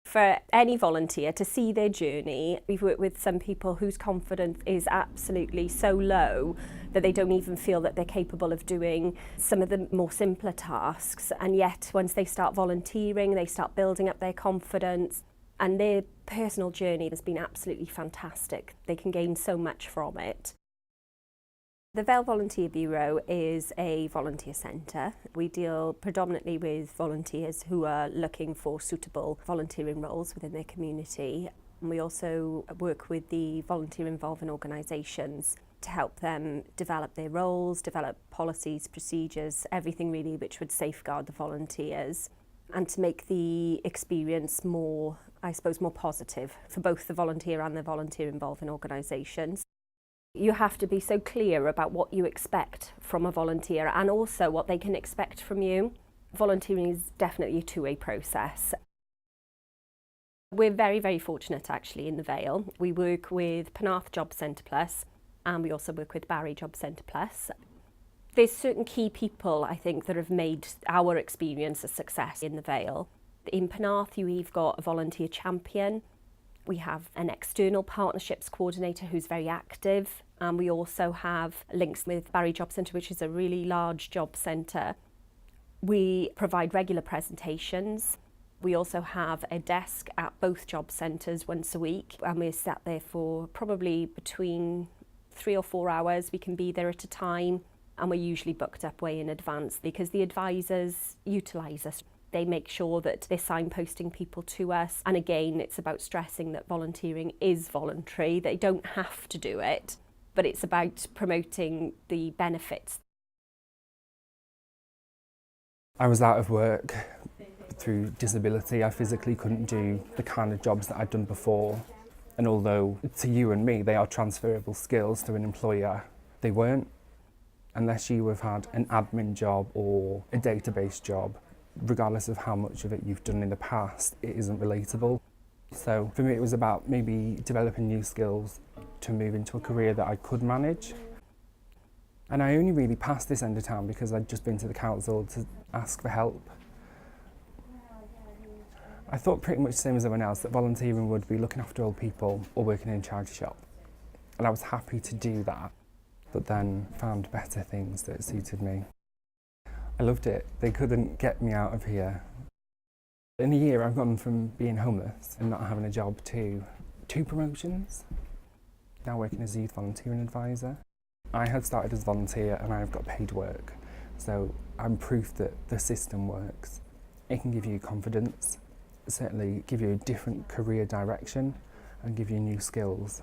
For any volunteer to see their journey, we've worked with some people whose confidence is absolutely so low that they don't even feel that they're capable of doing some of the more simpler tasks. And yet, once they start volunteering, they start building up their confidence, and their personal journey has been absolutely fantastic. They can gain so much from it. The Vale Volunteer Bureau is a volunteer centre. We deal predominantly with volunteers who are looking for suitable volunteering roles within their community. And we also work with the volunteer involving organisations to help them develop their roles, develop policies, procedures, everything really which would safeguard the volunteers, and to make the experience more, I suppose, more positive for both the volunteer and the volunteer involving organisations. You have to be so clear about what you expect from a volunteer and also what they can expect from you. Volunteering is definitely a two-way process. We're very, very fortunate actually in the Vale. We work with Penarth Job Centre Plus, and we also work with Barry Job Centre Plus. There's certain key people, I think, that have made our experience a success in the Vale. In Penarth, we've got a volunteer champion. We have an external partnerships coordinator who's very active, and we also have links with Barry Job Centre, which is a really large job centre. We provide regular presentations. We also have a desk at both job centres once a week, and we're sat there for probably between 3 or 4 hours. We can be there at a time, and we're usually booked up way in advance because the advisors utilise us. They make sure that they're signposting people to us. And again, it's about stressing that volunteering is voluntary. They don't have to do it, but it's about promoting the benefits. I was out of work through disability. I physically couldn't do the kind of jobs that I'd done before. And although to you and me, they are transferable skills to an employer, they weren't. Unless you have had an admin job or a database job, regardless of how much of it you've done in the past, it isn't relatable. So for me, it was about maybe developing new skills to move into a career that I could manage. And I only really passed this end of town because I'd just been to the council to ask for help. I thought pretty much the same as everyone else that volunteering would be looking after old people or working in a charity shop. And I was happy to do that, but then found better things that suited me. I loved it. They couldn't get me out of here. In a year, I've gone from being homeless and not having a job to 2 promotions. Now working as a youth volunteering advisor. I had started as a volunteer and I've got paid work. So I'm proof that the system works. It can give you confidence, certainly give you a different career direction and give you new skills.